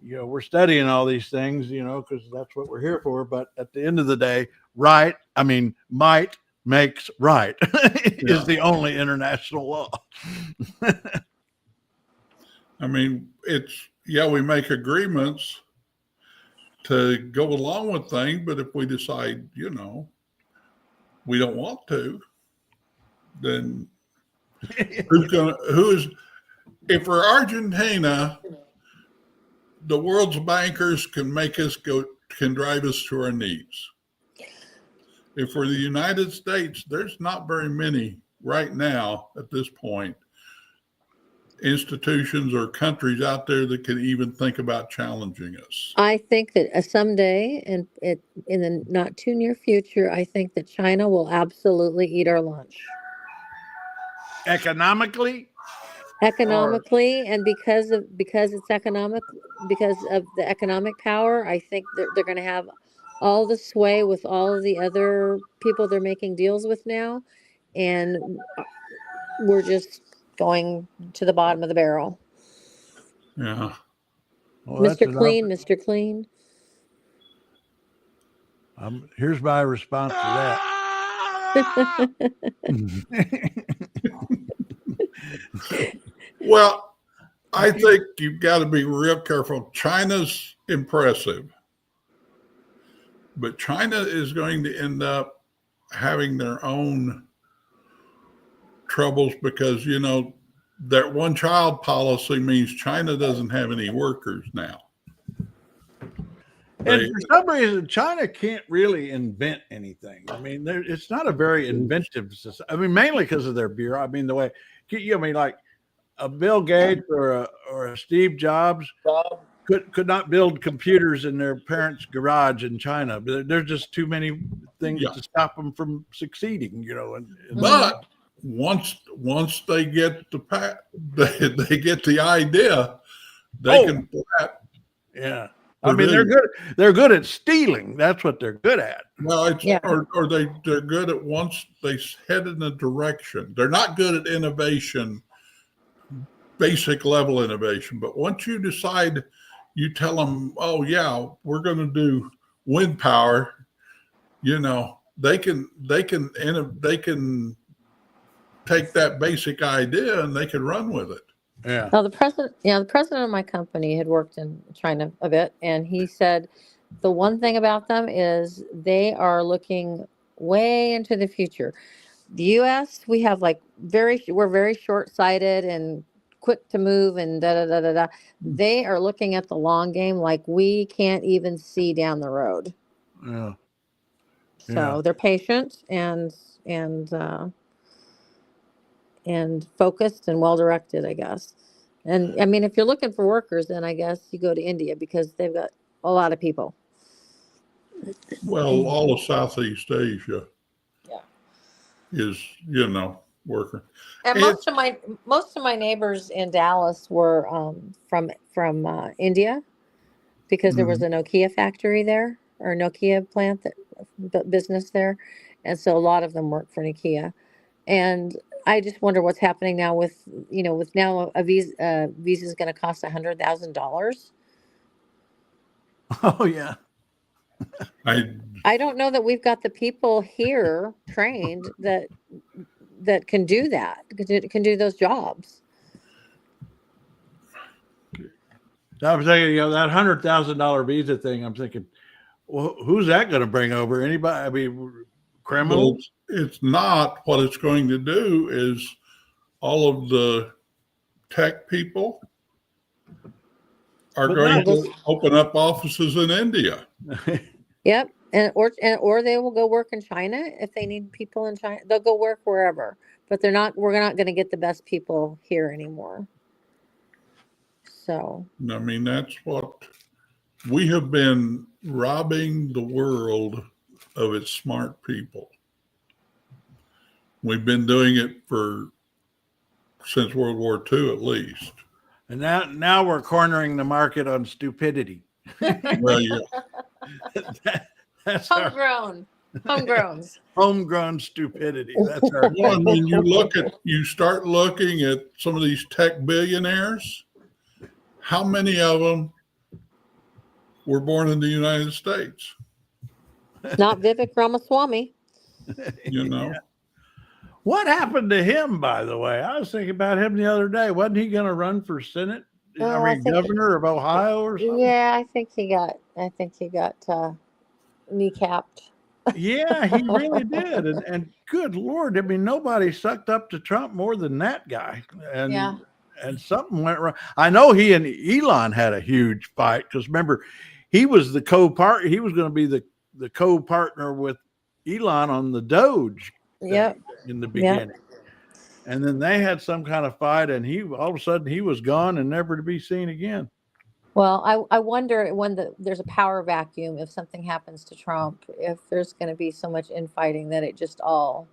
we're studying all these things, because that's what we're here for. But at the end of the day, might makes right is the only international law. I mean, we make agreements to go along with things, but if we decide, we don't want to, then if we're Argentina, the world's bankers can drive us to our knees. If we're the United States, there's not very many right now at this point, institutions or countries out there that could even think about challenging us. I think that someday, in the not too near future, I think that China will absolutely eat our lunch. Economically, And because it's economic, because of the economic power, I think they're going to have all the sway with all of the other people they're making deals with now, and we're just going to the bottom of the barrel. Yeah. well, Mr. Clean, Mr. Clean. Here's my response to that. Well, I think you've got to be real careful. China's impressive, but China is going to end up having their own troubles because, that one child policy means China doesn't have any workers now. And for some reason, China can't really invent anything. I mean, it's not a very inventive society. I mean, mainly because of their bureau. I mean, the way, like a Bill Gates or a Steve Jobs could not build computers in their parents' garage in China. There's just too many things to stop them from succeeding, But once they get they get the idea, they can plat. Yeah. I mean, they're good at stealing. That's what they're good at. Well, or they're good at once they head in a direction. They're not good at innovation, basic level innovation. But once you decide, you tell them, oh yeah, we're going to do wind power. They can take that basic idea and they can run with it. Yeah. Now the president of my company had worked in China a bit, and he said the one thing about them is they are looking way into the future. The U.S., we have we're very short-sighted and quick to move and da da da da da. They are looking at the long game, like we can't even see down the road. Yeah. So they're patient and focused and well-directed, I guess. And I mean, if you're looking for workers, then I guess you go to India because they've got a lot of people. Well, all of Southeast Asia is, worker. And most of my neighbors in Dallas were from India because there was a Nokia factory there, or Nokia plant business there, and so a lot of them work for Nokia. And I just wonder what's happening now with now a visa is going to cost $100,000. Oh yeah. I don't know that we've got the people here trained that can do that, can do those jobs. I'm thinking, that $100,000 visa thing. I'm thinking, well, who's that going to bring over? Anybody? I mean, criminals? Well, it's not. What it's going to do is all of the tech people are going to open up offices in India. Yep. Or they will go work in China if they need people in China. They'll go work wherever, but we're not going to get the best people here anymore. So, I mean, that's what we have been robbing the world of its smart people. We've been doing it since World War II, at least. And now we're cornering the market on stupidity. Well, yeah. That's homegrown stupidity. That's our. Well, I mean, you start looking at some of these tech billionaires, how many of them were born in the United States? Not Vivek Ramaswamy. You know, Yeah. What happened to him, by the way? I was thinking about him the other day. Wasn't he going to run for Senate? Oh, I think governor of Ohio or something? Yeah, I think he got kneecapped. Yeah, he really did. And good Lord, I mean, nobody sucked up to Trump more than that guy. And Yeah. and something went wrong. I know he and Elon had a huge fight because remember, he was the co-partner. He was going to be the co-partner with Elon on the Doge Yep. in the beginning. And then they had some kind of fight, and he all of a sudden he was gone and never to be seen again. Well, I wonder when there's a power vacuum, if something happens to Trump, if there's going to be so much infighting that it just all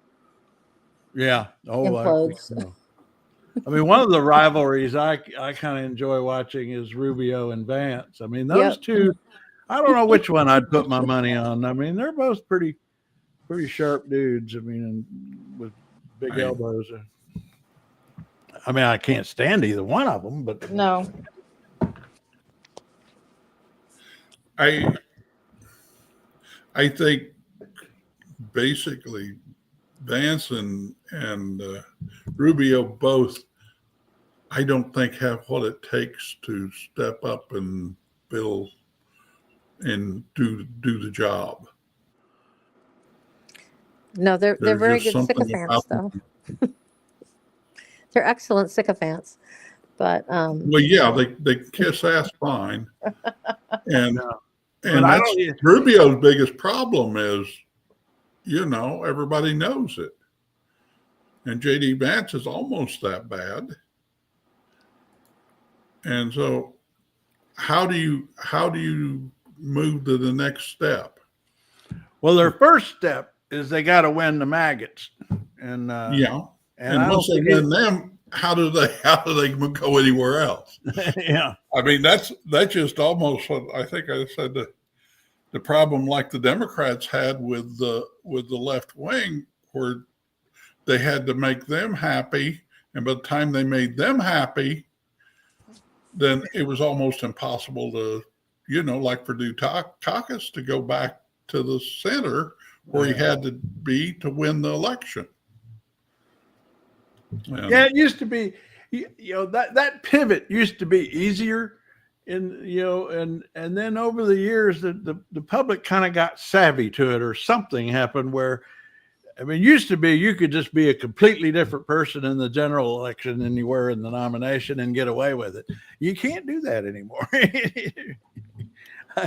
Yeah. Oh, implodes. I mean, one of the rivalries I kind of enjoy watching is Rubio and Vance. I mean, those Yep. two, I don't know which one I'd put my money on. I mean, they're both pretty sharp dudes. I mean, and with big elbows. I mean, I can't stand either one of them, but No. I think basically Vance and Rubio both, I don't think have what it takes to step up and build and do the job. No, they're There's very just good something sycophants, about though. They're excellent sycophants, but Well, yeah, they kiss ass fine, and But I that's don't- Rubio's biggest problem is, everybody knows it, and JD Vance is almost that bad, and so how do you move to the next step? well, their first step is they got to win the maggots, and And I once don't they think win them, how do they go anywhere else? yeah. I mean, that's just almost what I think I said. The problem, like the Democrats had with the left wing, where they had to make them happy, and by the time they made them happy, then it was almost impossible to, like for Dukakis to go back to the center where he had to be to win the election. Yeah, it used to be, that pivot used to be easier, and then over the years, the public kind of got savvy to it, or something happened where, I mean, used to be you could just be a completely different person in the general election than you were in the nomination and get away with it. You can't do that anymore.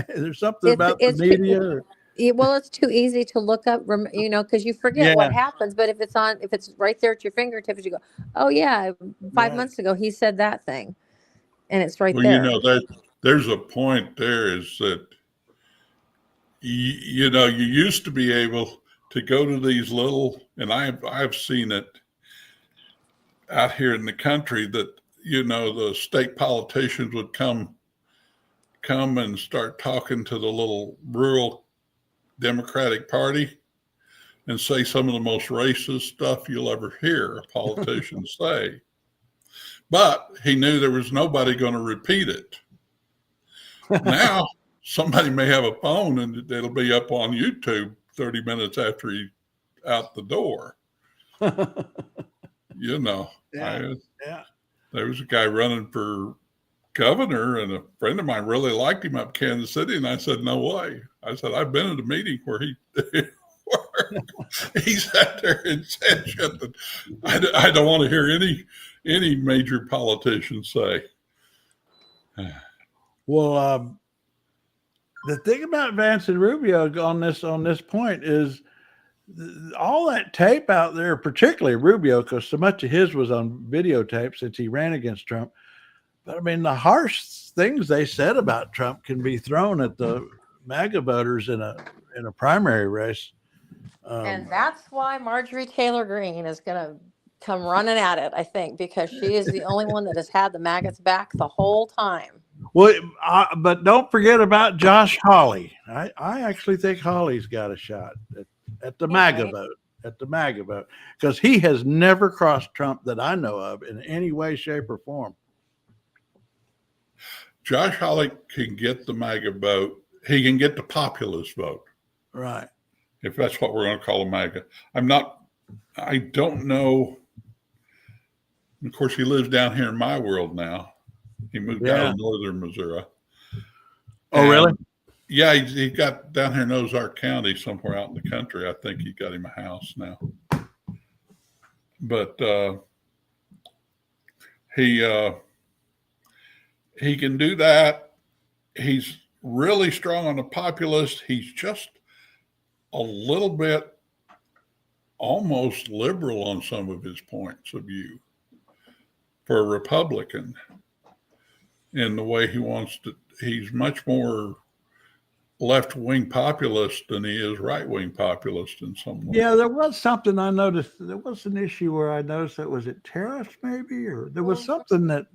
There's something about the media. Well, it's too easy to look up, because you forget what happens. But if it's right there at your fingertips, you go, "Oh yeah, 5 months ago he said that thing," and it's right there. There's a point there is that you used to be able to go to these little, and I've seen it out here in the country that the state politicians would come and start talking to the little rural Democratic Party and say some of the most racist stuff you'll ever hear a politician say. But he knew there was nobody going to repeat it. Now, somebody may have a phone and it'll be up on YouTube 30 minutes after he's out the door. There was a guy running for governor, and a friend of mine really liked him up Kansas City, and I said, "No way." I said, "I've been at a meeting where he sat there and said shit that I don't want to hear any major politician say." Well, the thing about Vance and Rubio on this point is all that tape out there, particularly Rubio, because so much of his was on videotape since he ran against Trump. But I mean, the harsh things they said about Trump can be thrown at the MAGA voters in a primary race. And that's why Marjorie Taylor Greene is going to come running at it, I think, because she is the only one that has had the maggots back the whole time. Well, but don't forget about Josh Hawley. I actually think Hawley's got a shot at the MAGA vote. At the MAGA vote, because he has never crossed Trump that I know of in any way, shape, or form. Josh Hawley can get the MAGA vote. He can get the populist vote. Right. If that's what we're going to call a MAGA. I don't know. Of course, he lives down here in my world now. He moved out of northern Missouri. Oh, really? Yeah, he got down here in Ozark County, somewhere out in the country. I think he got him a house now. But he can do that. He's really strong on the populist. He's just a little bit almost liberal on some of his points of view for a Republican in the way he wants to. He's much more left-wing populist than he is right-wing populist in some way. Yeah, there was something I noticed. There was an issue where I noticed that was it tariffs maybe, or there was something that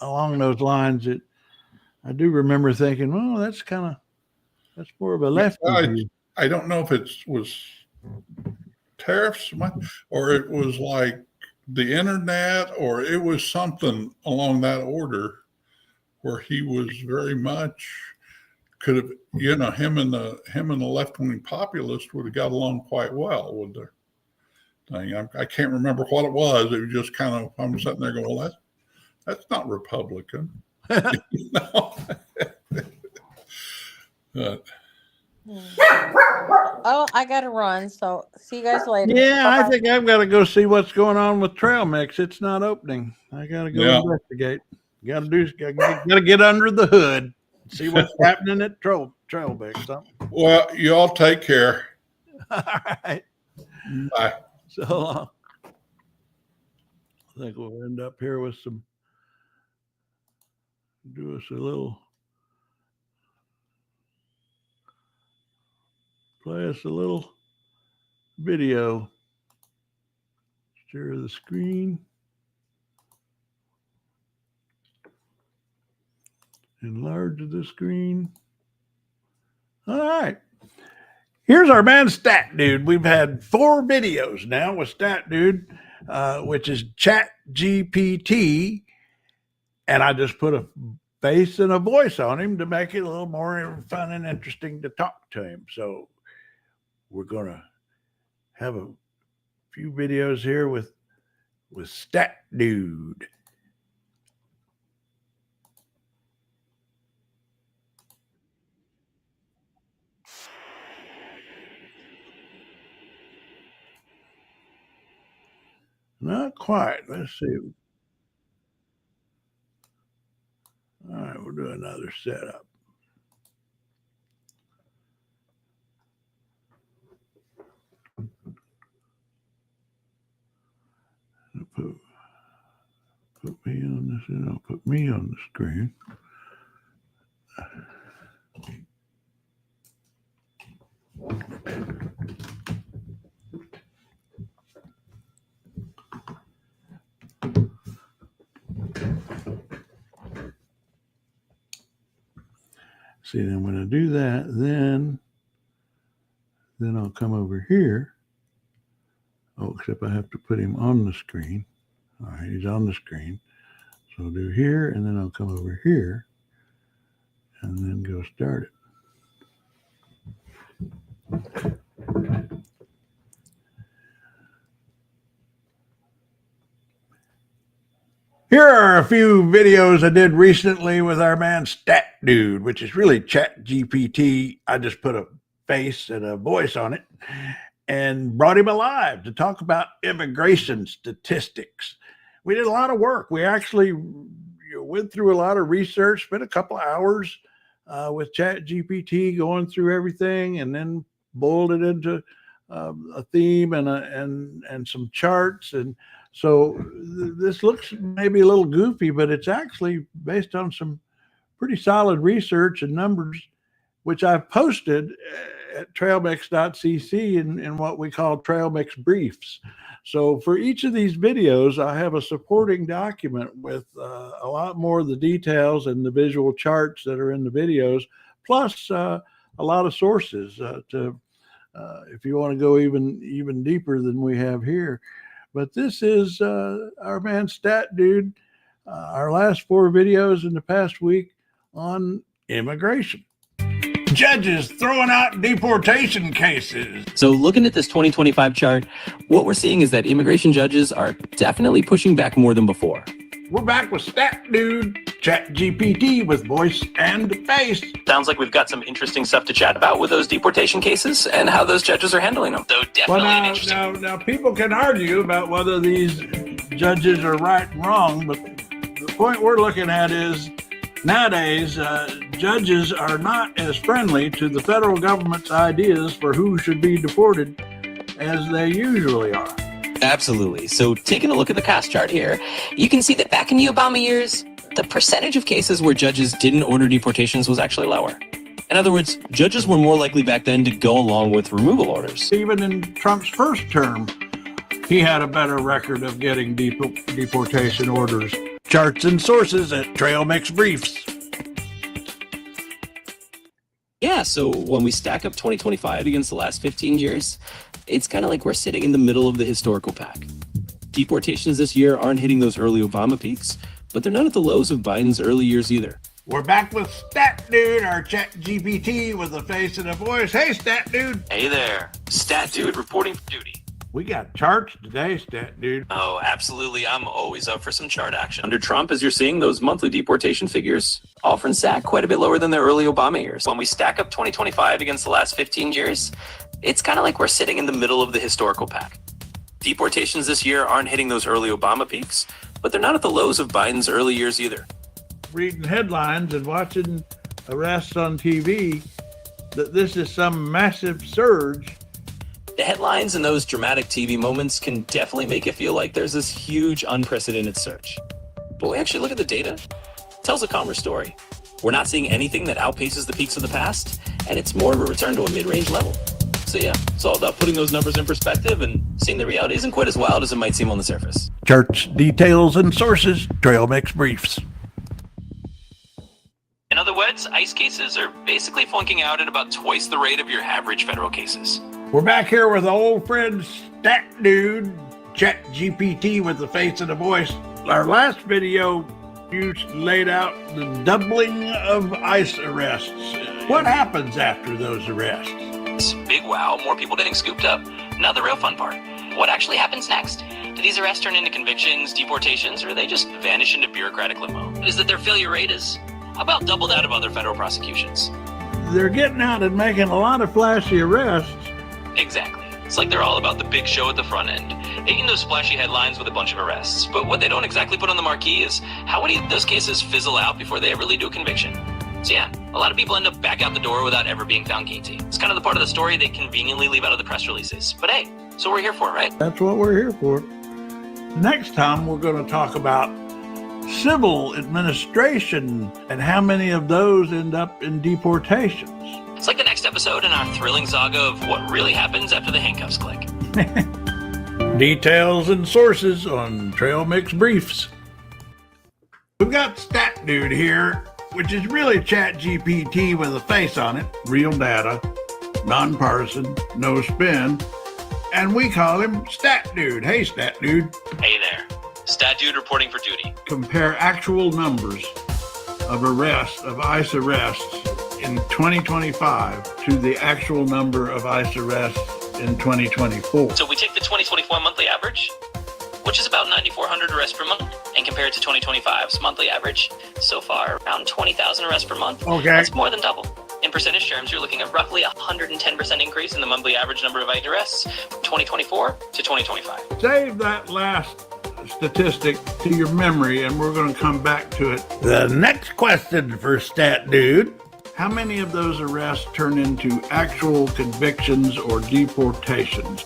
along those lines that I do remember thinking, well, that's more of a lefty view. I don't know if it was tariffs or it was like the internet, or it was something along that order where he was very much could have, him and the left-wing populist would have got along quite well with their thing. I can't remember what it was. It was just kind of, I'm sitting there going, well, that's not Republican. But, Oh, I gotta run. So see you guys later. Yeah, Bye-bye. I think I've got to go see what's going on with Trail Mix. It's not opening. I got to go investigate. Got to get under the hood, see what's happening at Trail Mix. Well, you all take care. All right. Bye. So long. I think we'll end up here with do us a little, play us a little video. Share the screen. Enlarge the screen. All right. Here's our man Stat Dude. We've had 4 videos now with Stat Dude, which is Chat GPT. And I just put a face and a voice on him to make it a little more fun and interesting to talk to him. So we're going to have a few videos here with Stat Dude. Not quite. Let's see. All right, we'll do another setup. Put me on this, and I'll put me on the screen. See, then when I do that, then I'll come over here. Oh, except I have to put him on the screen. All right, he's on the screen. So I'll do here, and then I'll come over here, and then go start it. Here are a few videos I did recently with our man Stat Dude, which is really Chat GPT. I just put a face and a voice on it and brought him alive to talk about immigration statistics. We did a lot of work. We actually went through a lot of research, spent a couple of hours with Chat GPT going through everything, and then boiled it into a theme and some charts. And so this looks maybe a little goofy, but it's actually based on some pretty solid research and numbers, which I've posted at trailmix.cc in what we call Trail Mix Briefs. So for each of these videos, I have a supporting document with a lot more of the details and the visual charts that are in the videos, plus a lot of sources if you want to go even deeper than we have here. But this is our man Stat Dude our last 4 videos in the past week on immigration. Judges throwing out deportation cases. So looking at this 2025 chart, what we're seeing is that immigration judges are definitely pushing back more than before. We're back with Stat Dude, ChatGPT with voice and face. Sounds like we've got some interesting stuff to chat about with those deportation cases and how those judges are handling them. Though definitely an interesting. Now, people can argue about whether these judges are right and wrong, but the point we're looking at is nowadays, judges are not as friendly to the federal government's ideas for who should be deported as they usually are. Absolutely. So taking a look at the cost chart here, you can see that back in the Obama years, the percentage of cases where judges didn't order deportations was actually lower. In other words, judges were more likely back then to go along with removal orders. Even in Trump's first term, he had a better record of getting deportation orders. Charts and sources at Trail Mix Briefs. Yeah, so when we stack up 2025 against the last 15 years, it's kind of like we're sitting in the middle of the historical pack. Deportations this year aren't hitting those early Obama peaks, but they're not at the lows of Biden's early years either. We're back with Stat Dude, our ChatGPT with a face and a voice. Hey, Stat Dude. Hey there, Stat Dude reporting for duty. We got charts today, Stat Dude. Oh, absolutely. I'm always up for some chart action. Under Trump, as you're seeing, those monthly deportation figures often sat quite a bit lower than their early Obama years. When we stack up 2025 against the last 15 years, it's kind of like we're sitting in the middle of the historical pack. Deportations this year aren't hitting those early Obama peaks, but they're not at the lows of Biden's early years either. Reading headlines and watching arrests on TV, that this is some massive surge. The headlines and those dramatic TV moments can definitely make it feel like there's this huge, unprecedented surge. But when we actually look at the data, it tells a calmer story. We're not seeing anything that outpaces the peaks of the past, and it's more of a return to a mid-range level. So yeah, it's all about putting those numbers in perspective and seeing the reality isn't quite as wild as it might seem on the surface. Charts, details, and sources, Trail Mix Briefs. In other words, ICE cases are basically flunking out at about twice the rate of your average federal cases. We're back here with old friend Stat Dude, ChatGPT with the face and a voice. Our last video, you laid out the doubling of ICE arrests. What happens after those arrests? Big wow, more people getting scooped up. Now the real fun part. What actually happens next? Do these arrests turn into convictions, deportations, or do they just vanish into bureaucratic limbo? Is that their failure rate is about double that of other federal prosecutions? They're getting out and making a lot of flashy arrests. Exactly. It's like they're all about the big show at the front end, hitting those splashy headlines with a bunch of arrests. But what they don't exactly put on the marquee is how many of those cases fizzle out before they ever lead to a conviction. So yeah, a lot of people end up back out the door without ever being found guilty. It's kind of the part of the story they conveniently leave out of the press releases. But hey, that's what we're here for, right? That's what we're here for. Next time, we're going to talk about civil administration and how many of those end up in deportations. It's like the next episode in our thrilling saga of what really happens after the handcuffs click. Details and sources on Trail Mix Briefs. We've got Stat Dude here, which is really ChatGPT with a face on it, real data, nonpartisan, no spin, and we call him Stat Dude. Hey, Stat Dude. Hey there. Stat Dude reporting for duty. Compare actual numbers of arrests, of ICE arrests in 2025 to the actual number of ICE arrests in 2024. So we take the 2024 monthly average, which is about 9,400 arrests per month, and compare it to 2025's monthly average. So far, around 20,000 arrests per month. Okay. That's more than double. In percentage terms, you're looking at roughly a 110% increase in the monthly average number of ICE arrests from 2024 to 2025. Save that last statistic to your memory, and we're going to come back to it. The next question for Stat Dude. How many of those arrests turn into actual convictions or deportations?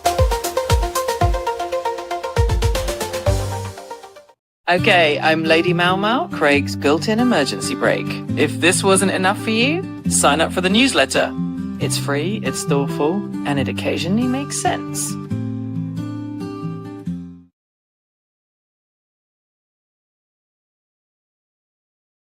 Okay, I'm Lady Mau Mau, Craig's built-in emergency brake. If this wasn't enough for you, sign up for the newsletter. It's free, it's thoughtful, and it occasionally makes sense.